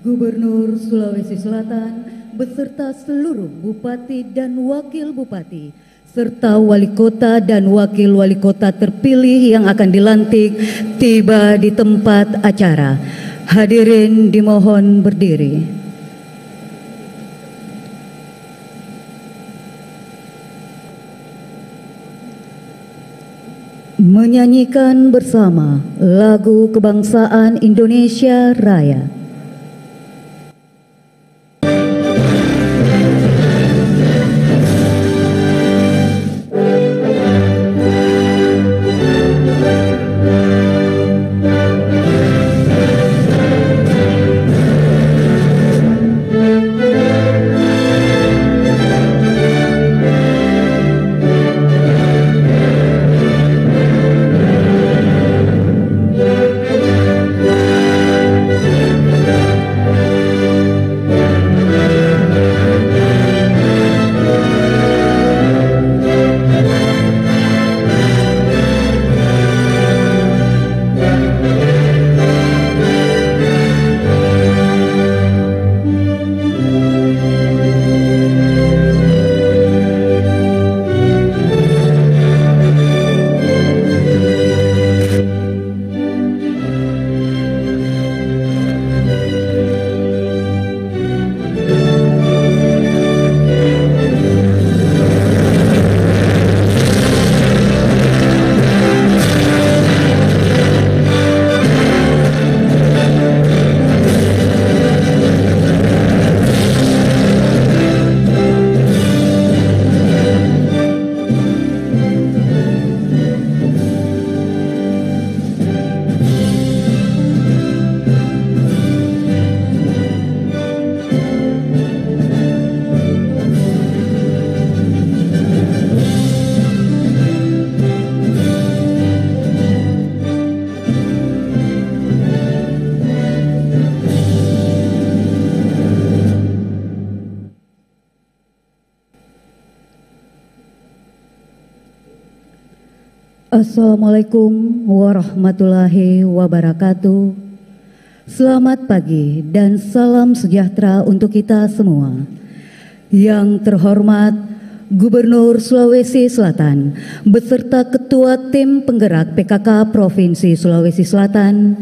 Gubernur Sulawesi Selatan beserta seluruh Bupati dan Wakil Bupati serta Wali Kota dan Wakil Wali Kota terpilih yang akan dilantik tiba di tempat acara. Hadirin dimohon berdiri. Menyanyikan bersama lagu kebangsaan Indonesia Raya. Assalamualaikum warahmatullahi wabarakatuh. Selamat pagi dan salam sejahtera untuk kita semua. Yang terhormat Gubernur Sulawesi Selatan beserta Ketua Tim Penggerak PKK Provinsi Sulawesi Selatan,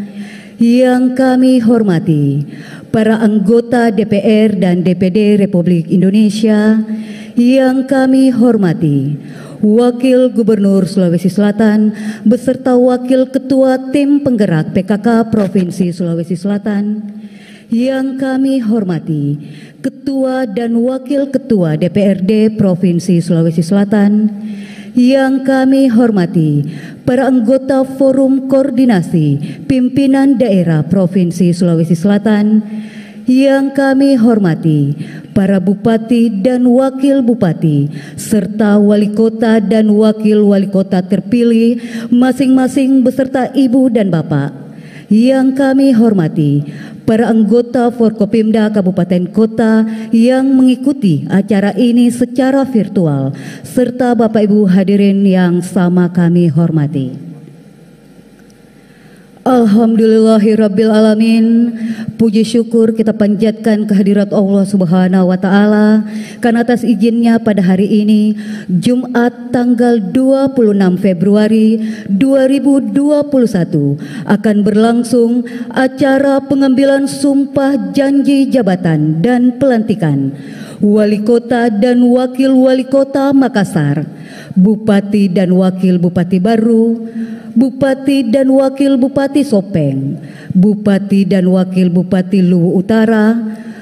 yang kami hormati para anggota DPR dan DPD Republik Indonesia, yang kami hormati Wakil Gubernur Sulawesi Selatan beserta Wakil Ketua Tim Penggerak PKK Provinsi Sulawesi Selatan, yang kami hormati Ketua dan Wakil Ketua DPRD Provinsi Sulawesi Selatan, yang kami hormati para anggota Forum Koordinasi Pimpinan Daerah Provinsi Sulawesi Selatan, yang kami hormati para Bupati dan Wakil Bupati serta Wali Kota dan Wakil Wali Kota terpilih masing-masing beserta Ibu dan Bapak, yang kami hormati para anggota Forkopimda Kabupaten Kota yang mengikuti acara ini secara virtual serta Bapak Ibu hadirin yang sama kami hormati. Alhamdulillahirabbil alamin. Puji syukur kita panjatkan kehadirat Allah Subhanahu wa taala karena atas izinnya pada hari ini Jumat tanggal 26 Februari 2021 akan berlangsung acara pengambilan sumpah janji jabatan dan pelantikan Wali Kota dan Wakil Wali Kota Makassar, Bupati dan Wakil Bupati baru, Bupati dan Wakil Bupati Sopeng, Bupati dan Wakil Bupati Luwu Utara,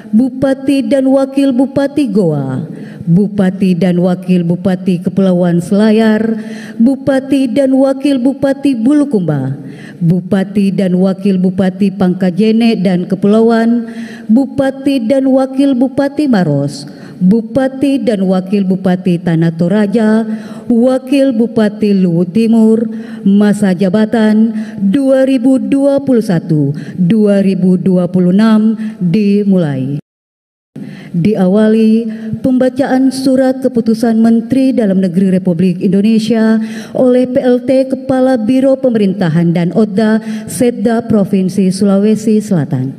Bupati dan Wakil Bupati Goa, Bupati dan Wakil Bupati Kepulauan Selayar, Bupati dan Wakil Bupati Bulukumba, Bupati dan Wakil Bupati Pangkajene dan Kepulauan, Bupati dan Wakil Bupati Maros, Bupati dan Wakil Bupati Tanah Toraja, Wakil Bupati Luwu Timur, masa jabatan 2021-2026 dimulai. Diawali pembacaan surat keputusan Menteri Dalam Negeri Republik Indonesia oleh PLT Kepala Biro Pemerintahan dan Odda Setda Provinsi Sulawesi Selatan.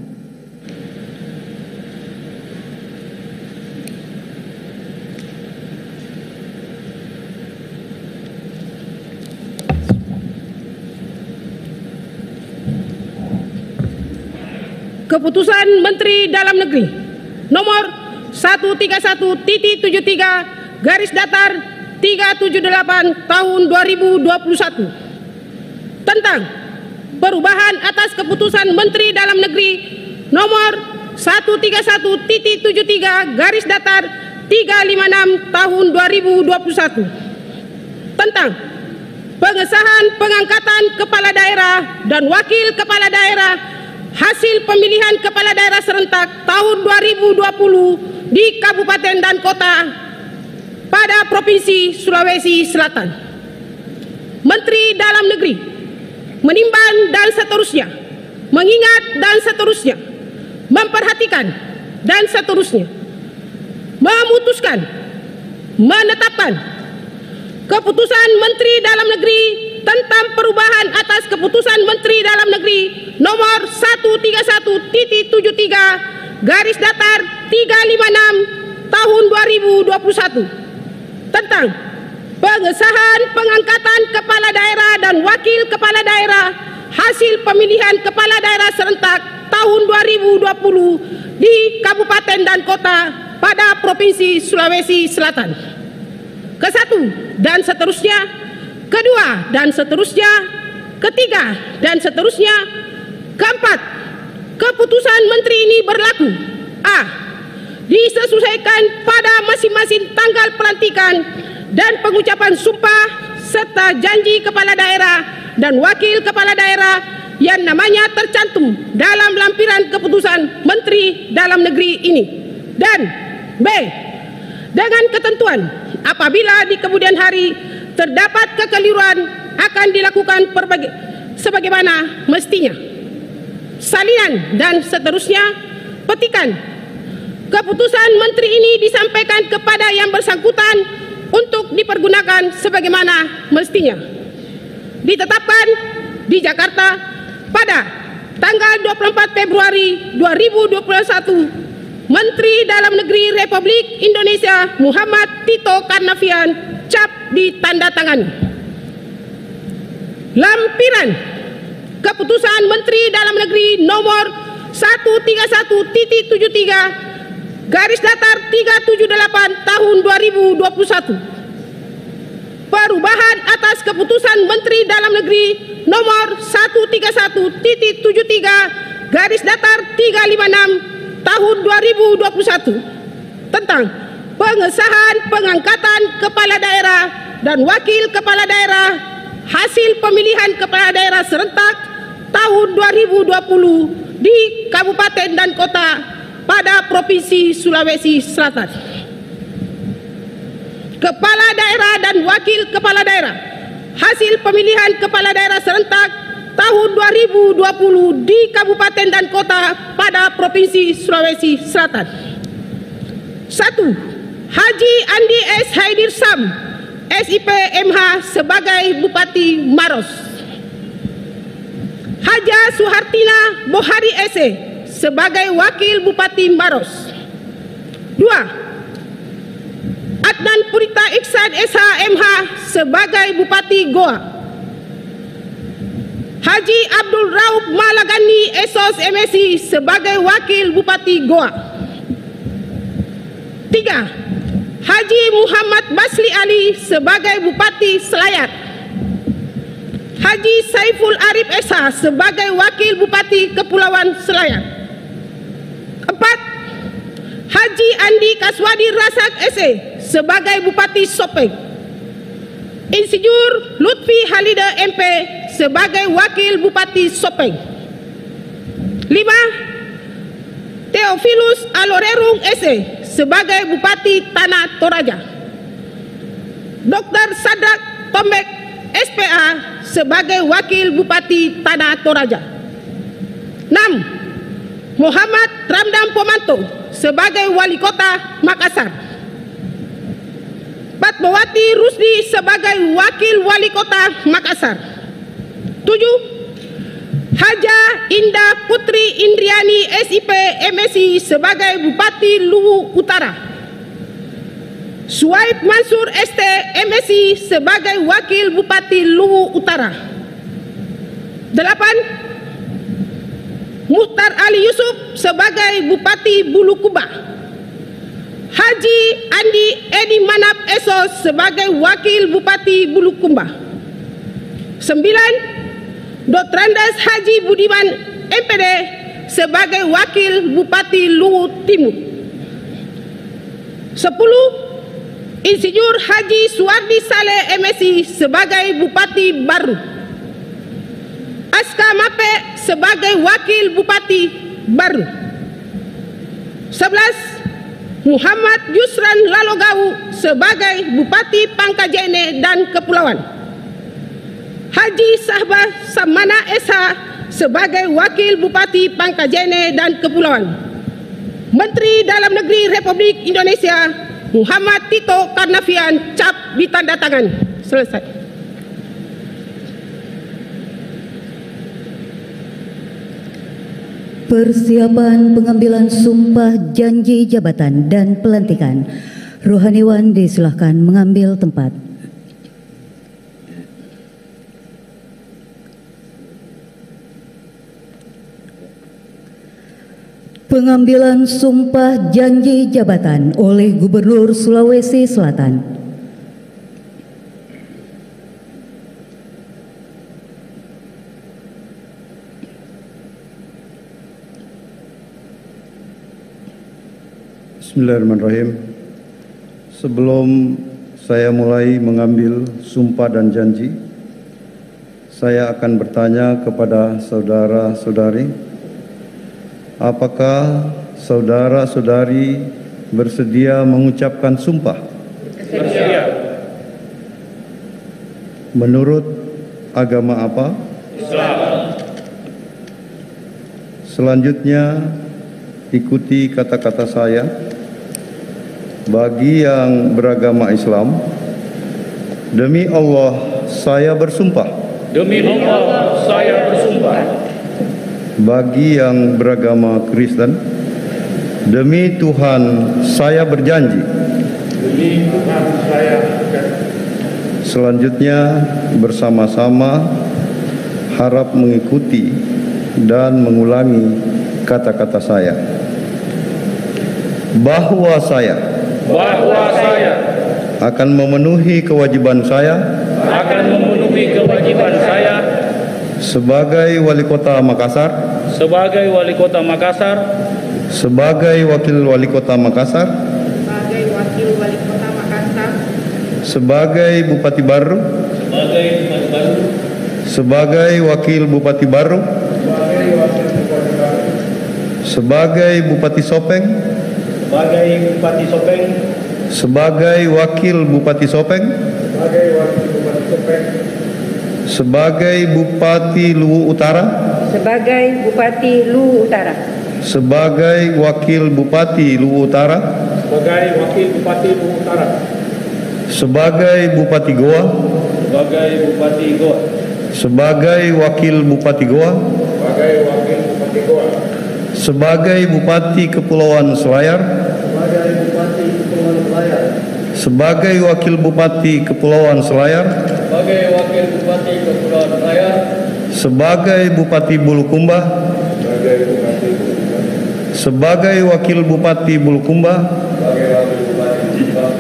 Keputusan Menteri Dalam Negeri nomor 131.73 garis datar 378 tahun 2021 tentang perubahan atas Keputusan Menteri Dalam Negeri nomor 131.73 garis datar 356 tahun 2021 tentang pengesahan pengangkatan kepala daerah dan wakil kepala daerah hasil pemilihan kepala daerah serentak tahun 2020 di kabupaten dan kota pada Provinsi Sulawesi Selatan. Menteri Dalam Negeri menimbang dan seterusnya, mengingat dan seterusnya, memperhatikan dan seterusnya, memutuskan, menetapkan Keputusan Menteri Dalam Negeri tentang perubahan atas Keputusan Menteri Dalam Negeri nomor 131.73 garis datar 356 tahun 2021 tentang pengesahan pengangkatan kepala daerah dan wakil kepala daerah hasil pemilihan kepala daerah serentak tahun 2020 di kabupaten dan kota pada Provinsi Sulawesi Selatan. Kesatu dan seterusnya, kedua dan seterusnya, ketiga dan seterusnya, keempat, keputusan menteri ini berlaku a. disesuaikan pada masing-masing tanggal pelantikan dan pengucapan sumpah serta janji kepala daerah dan wakil kepala daerah yang namanya tercantum dalam lampiran keputusan Menteri Dalam Negeri ini, dan b. dengan ketentuan apabila di kemudian hari terdapat kekeliruan akan dilakukan sebagaimana mestinya. Salinan dan seterusnya, petikan keputusan menteri ini disampaikan kepada yang bersangkutan untuk dipergunakan sebagaimana mestinya. Ditetapkan di Jakarta pada tanggal 24 Februari 2021, Menteri Dalam Negeri Republik Indonesia Muhammad Tito Karnavian, cap ditandatangani. Lampiran Keputusan Menteri Dalam Negeri nomor 131.73 garis datar 378 tahun 2021. Perubahan atas Keputusan Menteri Dalam Negeri nomor 131.73 garis datar 356 tahun 2021 tentang pengesahan pengangkatan kepala daerah dan wakil kepala daerah hasil pemilihan kepala daerah serentak tahun 2020 di kabupaten dan kota pada Provinsi Sulawesi Selatan. Kepala daerah dan wakil kepala daerah hasil pemilihan kepala daerah serentak tahun 2020 di kabupaten dan kota pada Provinsi Sulawesi Selatan. 1. Haji Andi S. Haidir Sam, SIP MH sebagai Bupati Maros. Haja Suhartina Bohari SE sebagai Wakil Bupati Maros. 2. Adnan Purita Iksan SH MH sebagai Bupati Goa. Haji Abdul Rauf Malagani Esos MSI sebagai Wakil Bupati Goa. 3. Haji Muhammad Basli Ali sebagai Bupati Selayar. Haji Saiful Arif Esa sebagai Wakil Bupati Kepulauan Selayar. 4. Haji Andi Kaswadi Rasak SE sebagai Bupati Sopeng. Insinyur Lutfi Halida MP sebagai Wakil Bupati Sopeng. 5. Theophilus Alorerung SE sebagai Bupati Tanah Toraja. Dr. Sadrak Tombek SPA sebagai Wakil Bupati Tanah Toraja. 6. Muhammad Ramdan Pomanto sebagai Wali Kota Makassar. Fatmawati Rusdi sebagai Wakil Wali Kota Makassar. 7. Haja Indah Putri Indriani SIP MSI sebagai Bupati Luwu Utara. Suaib Mansur ST MSI sebagai Wakil Bupati Luwu Utara. 8. Muhtar Ali Yusuf sebagai Bupati Bulukumba, Haji Andi Edi Manap Esos sebagai Wakil Bupati Bulukumba. 9. Dr. Andes Haji Budiman MPD sebagai Wakil Bupati Luwu Timur. 10. Insinyur Haji Suwardi Saleh MSI sebagai Bupati Baru. Aska Mape sebagai Wakil Bupati Baru. 11. Muhammad Yusran Lalogau sebagai Bupati Pangkajene dan Kepulauan. Haji Sahbah Samana Esa sebagai Wakil Bupati Pangkajene dan Kepulauan. Menteri Dalam Negeri Republik Indonesia Muhammad Tito Karnavian, cap ditandatangani. Selesai. Persiapan pengambilan sumpah janji jabatan dan pelantikan. Rohaniwan disilahkan mengambil tempat. Pengambilan sumpah janji jabatan oleh Gubernur Sulawesi Selatan. Bismillahirrahmanirrahim. Sebelum saya mulai mengambil sumpah dan janji, saya akan bertanya kepada saudara-saudari, apakah saudara-saudari bersedia mengucapkan sumpah? Bersedia. Menurut agama apa? Islam. Selanjutnya, ikuti kata-kata saya. Bagi yang beragama Islam, demi Allah saya bersumpah. Demi Allah saya bersumpah. Bagi yang beragama Kristen, demi Tuhan saya berjanji. Demi Tuhan saya berjanji. Selanjutnya bersama-sama harap mengikuti dan mengulangi kata-kata saya. Bahwa saya akan memenuhi kewajiban saya sebagai Wali Kota Makassar, sebagai Wali Kota Makassar, sebagai Wakil Wali Kota Makassar, Sebagai Wakil Wali Kota Makassar, sebagai Bupati Baru, sebagai Bupati sebagai Wakil Baru, Bupati Baru, sebagai Bupati Sopeng, sebagai Bupati Sopeng, sebagai Wakil Bupati Sopeng, sebagai Wakil Bupati Sopeng, sebagai Bupati Luwu Utara, sebagai Bupati Luwu Utara, sebagai Wakil Bupati Luwu Utara, sebagai Wakil Bupati Luwu Utara, sebagai Bupati Goa, sebagai Bupati Goa, sebagai Wakil Bupati Goa, sebagai Wakil Bupati Goa, sebagai Bupati Kepulauan Selayar, sebagai Bupati Kepulauan Selayar, sebagai Wakil Bupati Kepulauan Selayar, sebagai Wakil Bupati Kepulauan Selayar, sebagai Bupati Bulukumba, sebagai Bupati Bulukumba, sebagai Wakil Bupati Bulukumba, sebagai Wakil Bupati Bulukumba,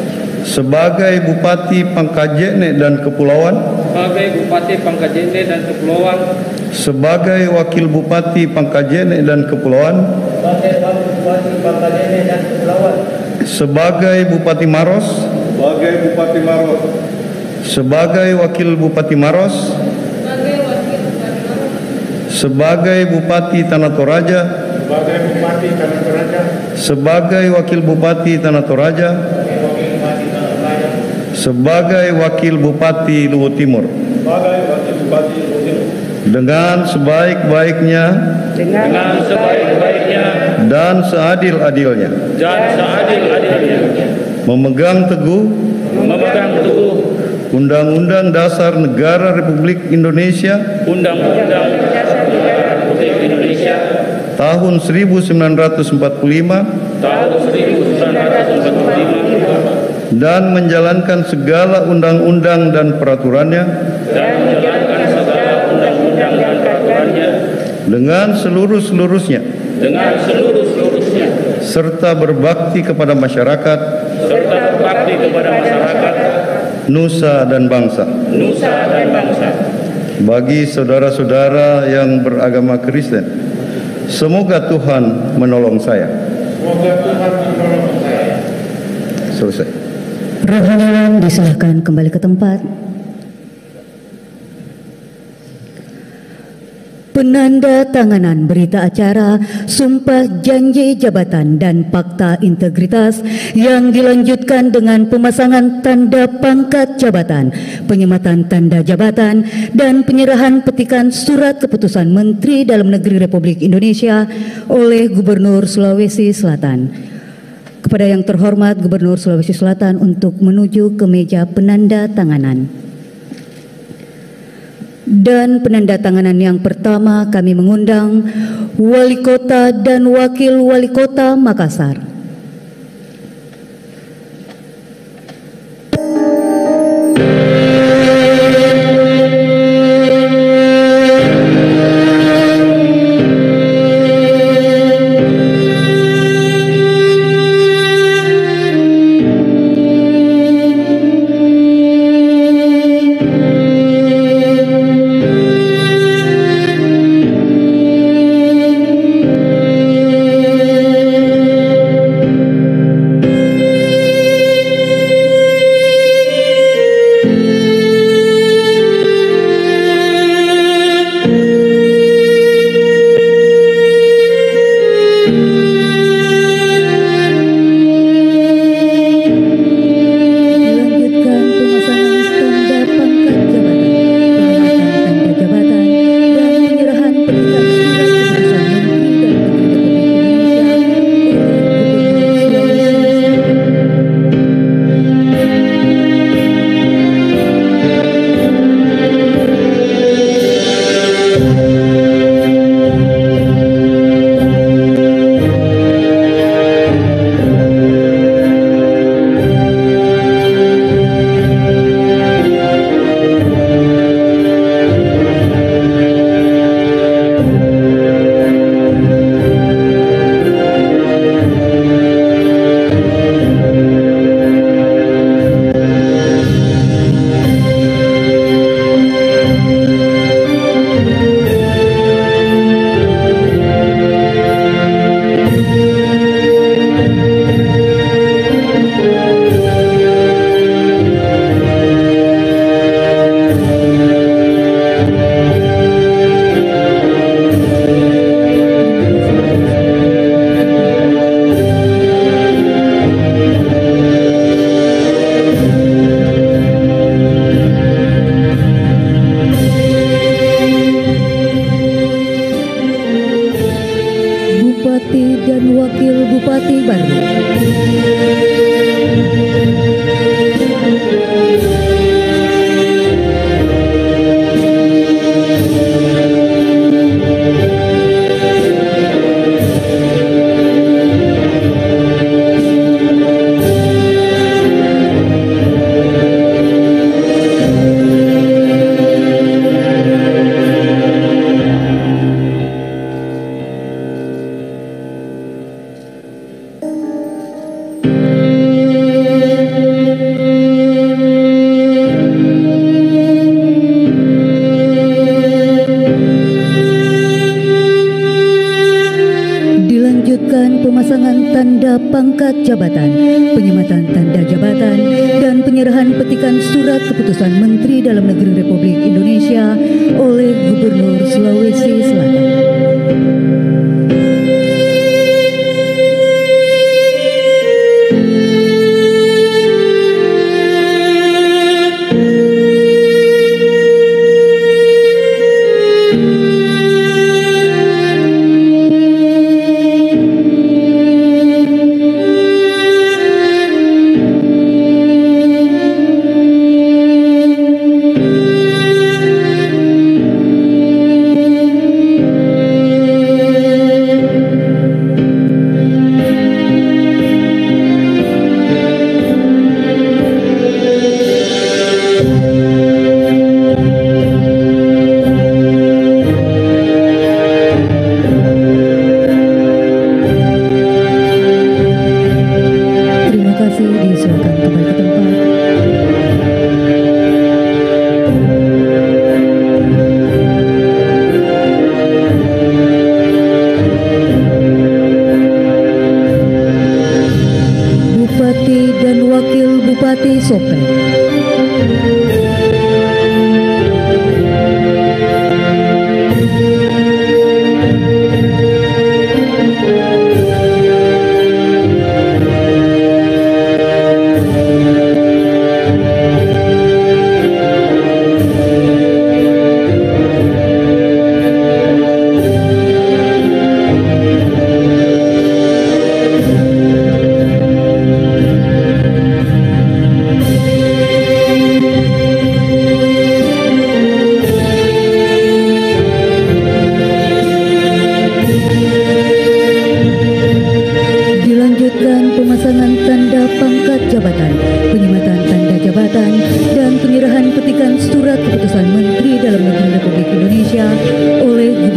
sebagai Bupati Pangkajene dan Kepulauan, sebagai Bupati Pangkajene dan Kepulauan, sebagai Wakil Bupati Pangkajene dan Kepulauan, sebagai Wakil Bupati Pangkajene dan Kepulauan, sebagai Bupati Maros, sebagai Bupati Maros, sebagai Wakil Bupati Maros, sebagai Bupati Tanah Toraja, sebagai Bupati Tanah Toraja, sebagai Wakil Bupati Tanah Toraja, sebagai Wakil Bupati Luwu Timur, sebagai Wakil Bupati Luwu Timur, dengan sebaik-baiknya dengan sebaik-baiknya dan seadil-adilnya, memegang teguh Undang-Undang Dasar Negara Republik Indonesia Undang-Undang Republik Indonesia tahun 1945 dan menjalankan segala undang-undang dan peraturannya dengan seluruh-seluruhnya serta berbakti kepada masyarakat nusa dan bangsa. Bagi saudara-saudara yang beragama Kristen, semoga Tuhan menolong saya. Selesai. Rohaniwan disilahkan kembali ke tempat. Penandatanganan berita acara Sumpah Janji Jabatan dan Fakta Integritas yang dilanjutkan dengan pemasangan tanda pangkat jabatan, penyematan tanda jabatan, dan penyerahan petikan surat keputusan Menteri Dalam Negeri Republik Indonesia oleh Gubernur Sulawesi Selatan. Kepada yang terhormat Gubernur Sulawesi Selatan untuk menuju ke meja penandatanganan. Dan penandatanganan yang pertama kami mengundang Wali Kota dan Wakil Wali Kota Makassar. Pangkat jabatan, penyematan tanda jabatan, dan penyerahan petikan surat keputusan Menteri Dalam Negeri Republik Indonesia oleh Gubernur Sulawesi Selatan.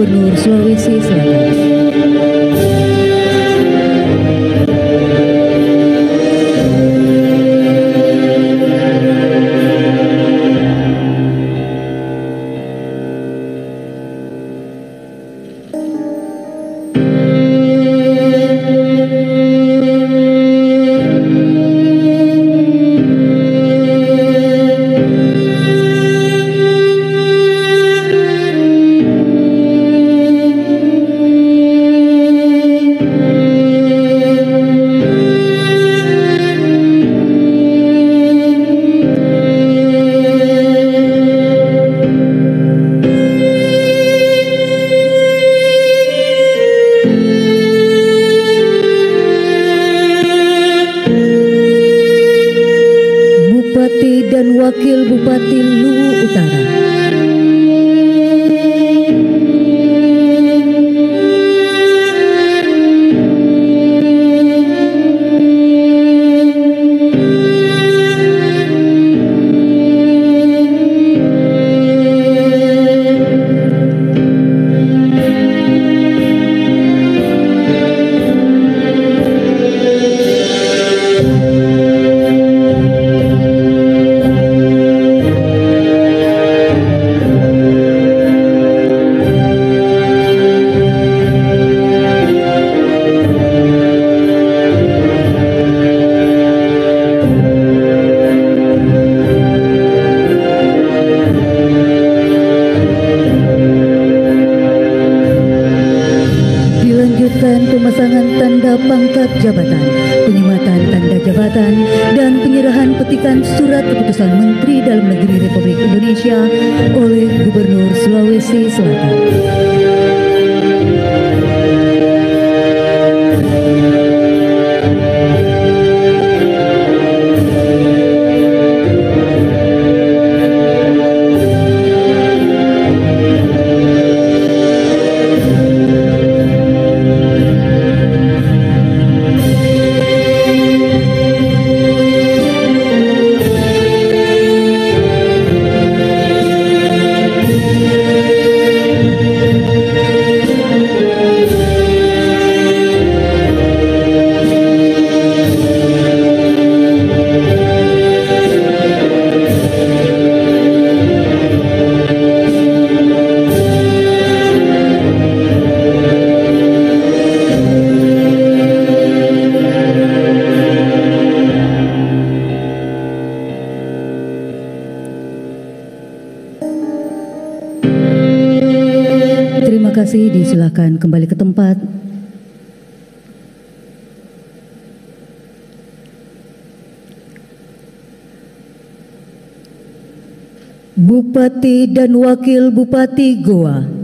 Gubernur Sulawesi Selatan. Dan Wakil Bupati Luwu Utara. Pemasangan tanda pangkat jabatan, penyematan tanda jabatan, dan penyerahan petikan surat keputusan Menteri Dalam Negeri Republik Indonesia oleh Gubernur Sulawesi Selatan. Terima kasih, disilakan kembali ke tempat. Bupati dan Wakil Bupati Goa.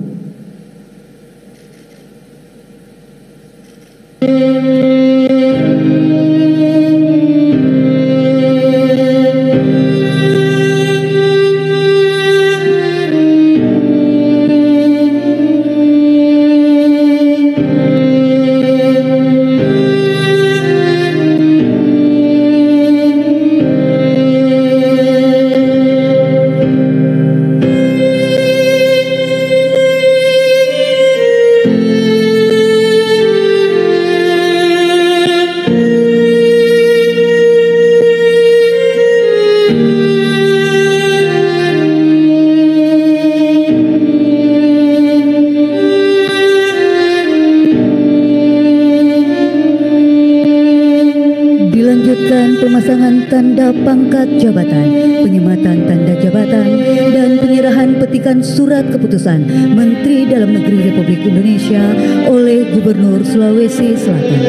Pemasangan tanda pangkat jabatan, penyematan tanda jabatan, dan penyerahan petikan surat keputusan Menteri Dalam Negeri Republik Indonesia oleh Gubernur Sulawesi Selatan.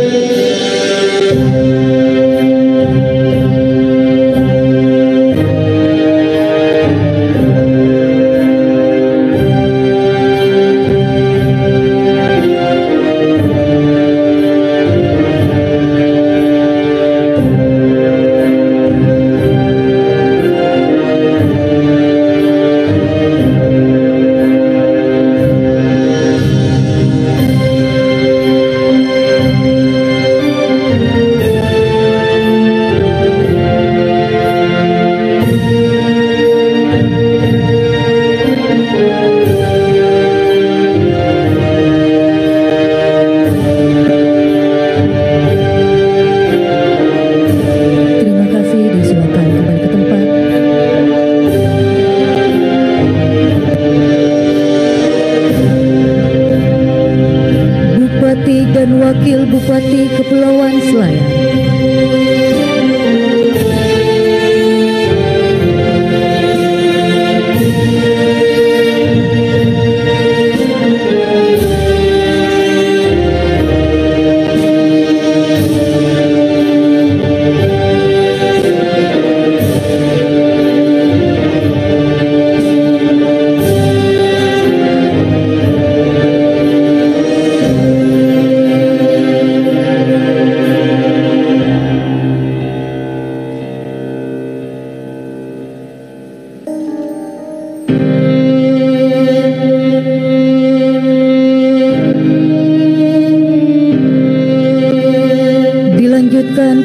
Bupati Kepulauan Selayar.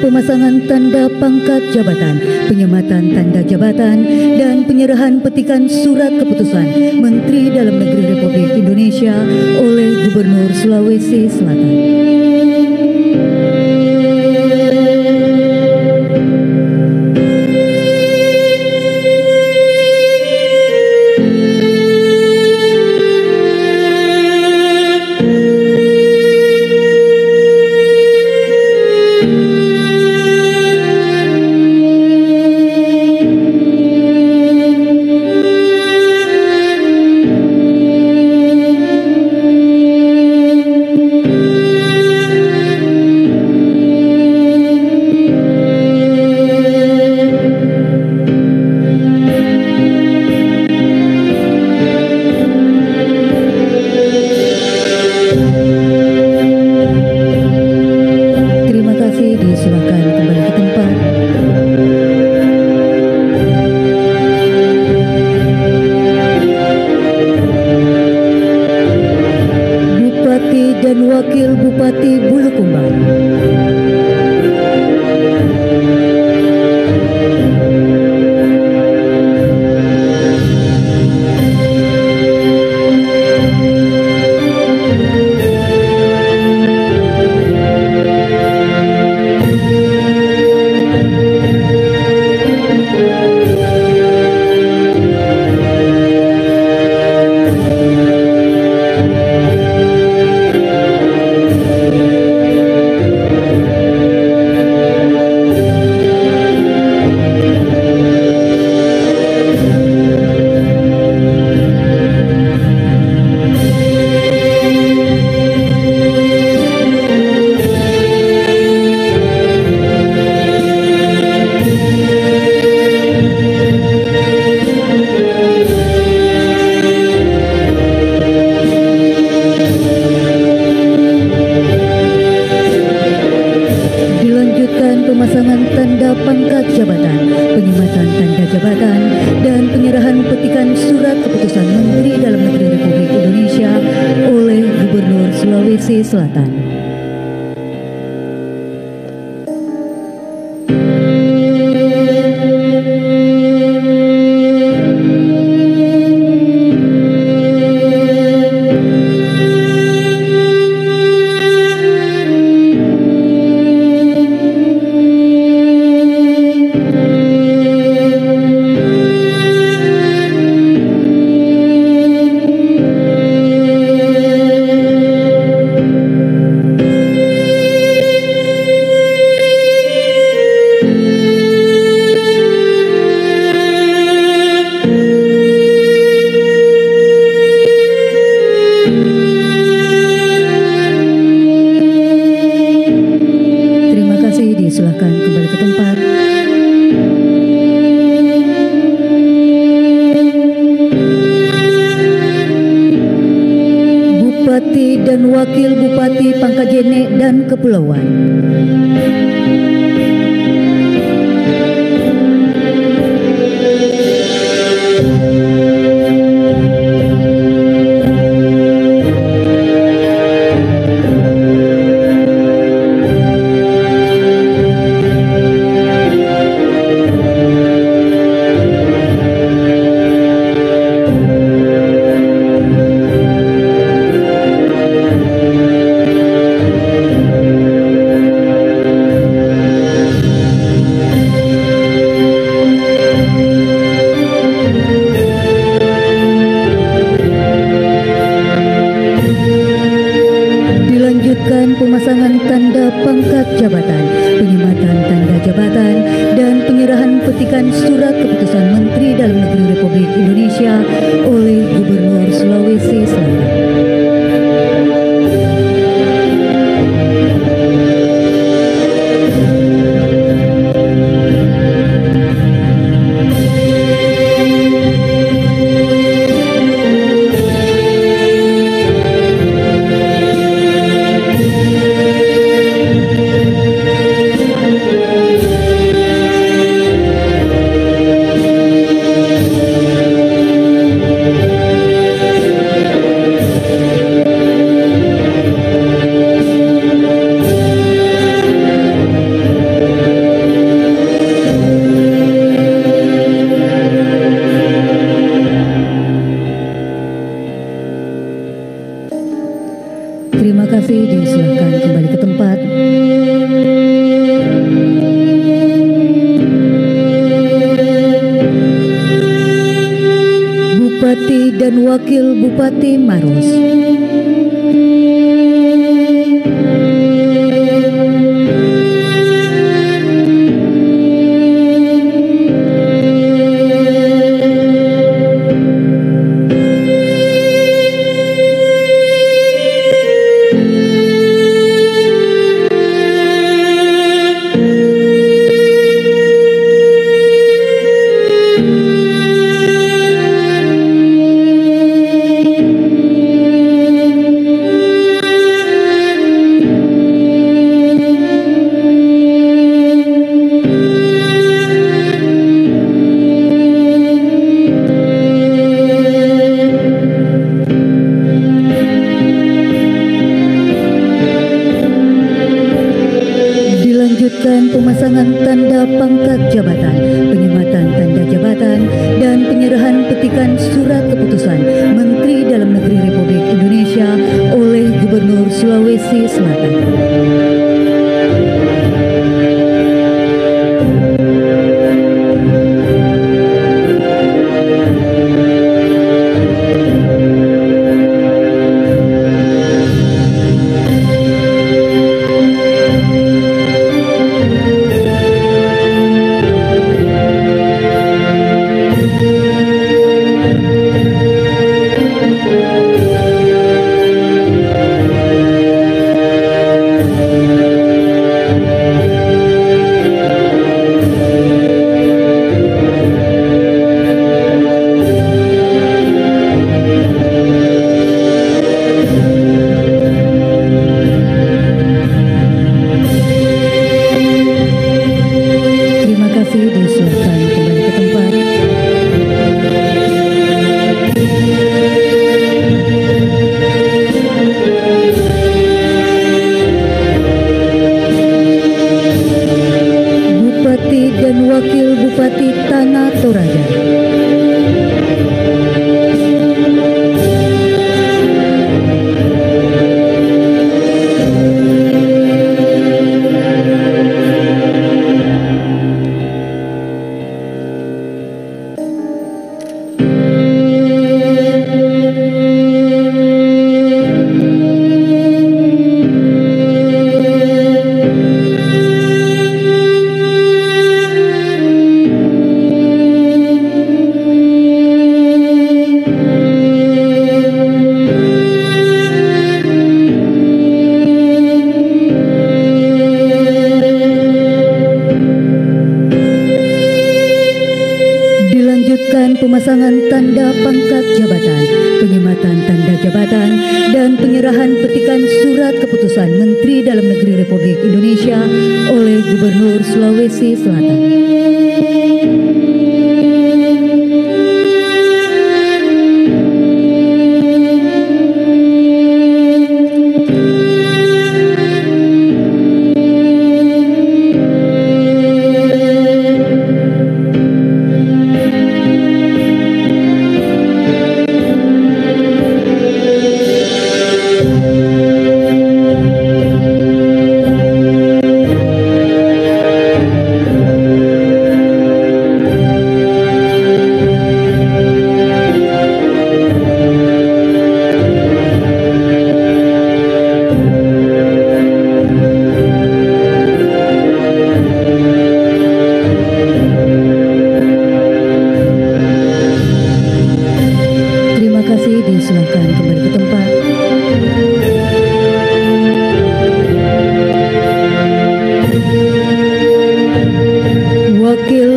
Pemasangan tanda pangkat jabatan, penyematan tanda jabatan, dan penyerahan petikan surat keputusan Menteri Dalam Negeri Republik Indonesia oleh Gubernur Sulawesi Selatan. Wakil Bupati Bulukumba. Pemasangan tanda pangkat jabatan, penyematan tanda jabatan, dan penyerahan petikan surat keputusan Menteri Dalam Negeri Republik Indonesia oleh Gubernur Sulawesi Selatan. Silakan kembali ke tempat. Bupati dan Wakil Bupati Pangkajene dan Kepulauan. Terima kasih, disilakan kembali ke tempat. Bupati dan Wakil Bupati Maros. Pemasangan tanda pangkat jabatan, penyematan tanda jabatan, dan penyerahan petikan surat keputusan Menteri Dalam Negeri Republik Indonesia oleh Gubernur Sulawesi Selatan. Pemasangan tanda pangkat jabatan, penyematan tanda jabatan, dan penyerahan petikan surat keputusan Menteri Dalam Negeri Republik Indonesia oleh Gubernur Sulawesi Selatan.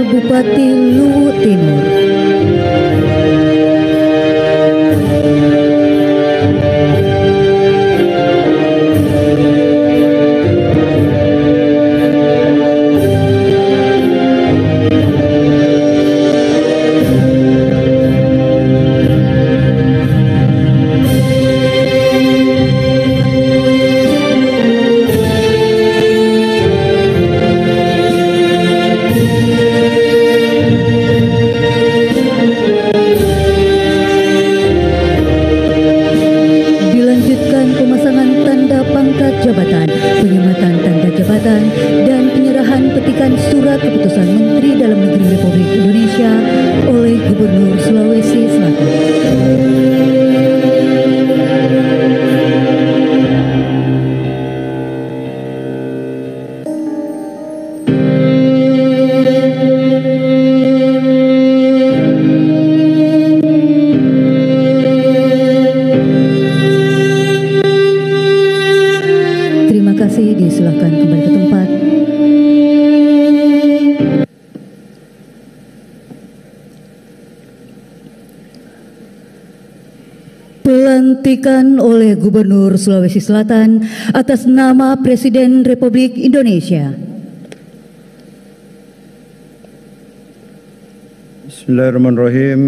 Bupati Luwu Timur. disilahkan kembali ke tempat. Pelantikan oleh Gubernur Sulawesi Selatan atas nama Presiden Republik Indonesia. Bismillahirrahmanirrahim.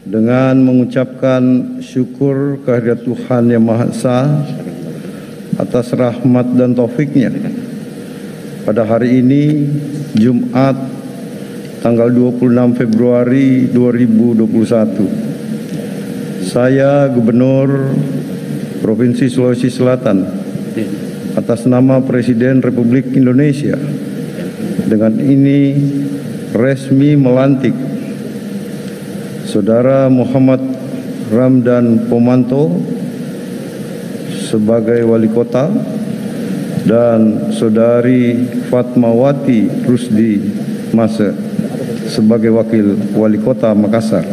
Dengan mengucapkan syukur kehadirat Tuhan Yang Maha Esa atas rahmat dan taufiknya, pada hari ini Jumat tanggal 26 Februari 2021, saya Gubernur Provinsi Sulawesi Selatan atas nama Presiden Republik Indonesia dengan ini resmi melantik Saudara Muhammad Ramdan Pomanto sebagai Wali Kota dan Saudari Fatmawati Rusdi Mase sebagai Wakil Wali Kota Makassar.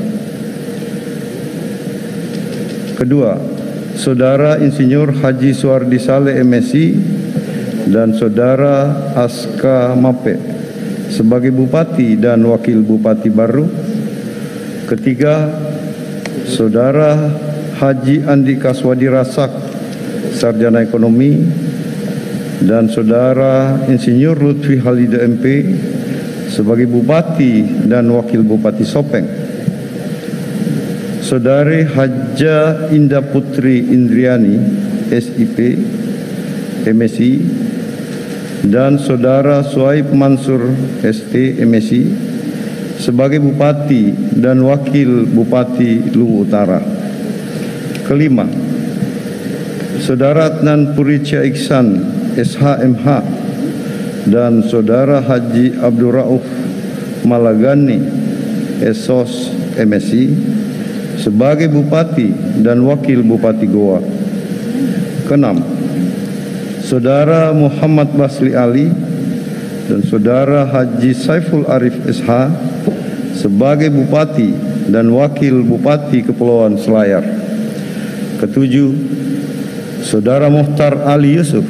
Kedua, Saudara Insinyur Haji Suardi Saleh MSI dan Saudara Aska Mape sebagai Bupati dan Wakil Bupati baru. Ketiga, Saudara Haji Andi Kaswadi Rasak, Sarjana Ekonomi, dan Saudara Insinyur Lutfi Halida MP sebagai Bupati dan Wakil Bupati Sopeng. Saudari Haja Indah Putri Indriani, SIP, MSI, dan Saudara Suaib Mansur, ST, MSI, sebagai Bupati dan Wakil Bupati Luwu Utara. Kelima, Saudara Adnan Puricha Iksan, SHMH, dan Saudara Haji Abdul Rauf Malagani, SOS, MSI, sebagai Bupati dan Wakil Bupati Goa. Keenam, Saudara Muhammad Basli Ali dan Saudara Haji Saiful Arif SH sebagai Bupati dan Wakil Bupati Kepulauan Selayar. Ketujuh, Saudara Muhtar Ali Yusuf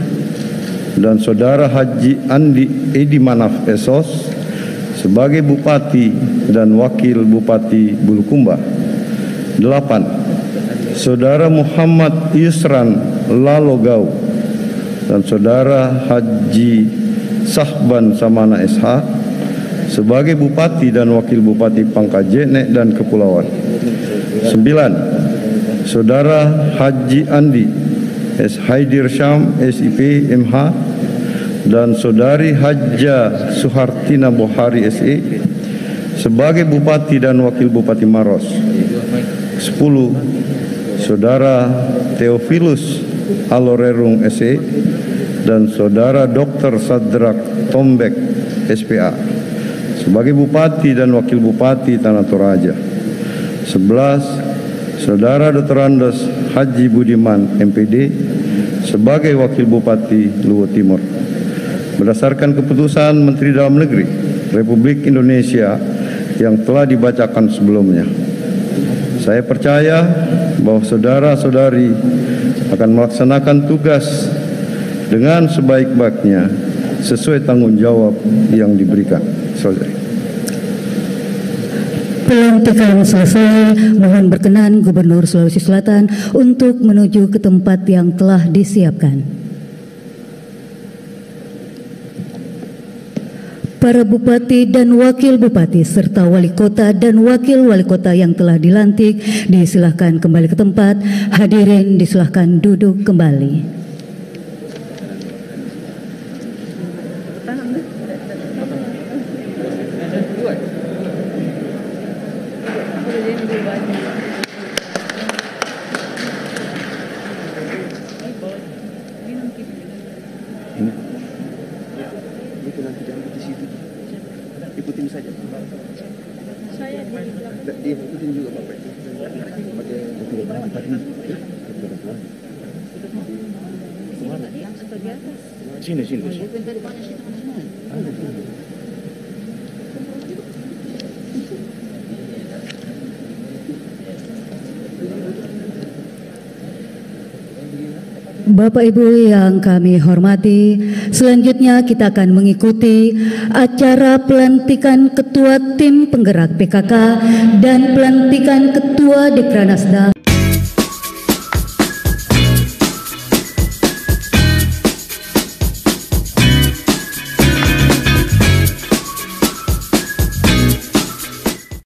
dan Saudara Haji Andi Edi Manaf SOS sebagai Bupati dan Wakil Bupati Bulukumba. 8. Saudara Muhammad Yusran Lalogau dan Saudara Haji Sahban Samana SH sebagai Bupati dan Wakil Bupati Pangkajene dan Kepulauan. 9. Saudara Haji Andi S. Haidir Syam SIP MH dan Saudari Haja Suhartina Bohari SE sebagai Bupati dan Wakil Bupati Maros. 10. Saudara Theophilus Alorerung SE dan Saudara Dr. Sadrak Tombek SPA sebagai Bupati dan Wakil Bupati Tanah Toraja. 11. Saudara Dr. Andes Haji Budiman MPD sebagai Wakil Bupati Luwu Timur. Berdasarkan keputusan Menteri Dalam Negeri Republik Indonesia yang telah dibacakan sebelumnya, saya percaya bahwa saudara-saudari akan melaksanakan tugas dengan sebaik-baiknya sesuai tanggung jawab yang diberikan. Saudari. Pelantikan selesai, mohon berkenan Gubernur Sulawesi Selatan untuk menuju ke tempat yang telah disiapkan. Para Bupati dan Wakil Bupati serta Wali Kota dan Wakil Wali Kota yang telah dilantik disilahkan kembali ke tempat. Hadirin disilahkan duduk kembali. Ikutin saja. Saya ikutin juga Bapak. Sini. Bapak Ibu yang kami hormati, selanjutnya kita akan mengikuti acara pelantikan Ketua Tim Penggerak PKK dan pelantikan Ketua Dekranasda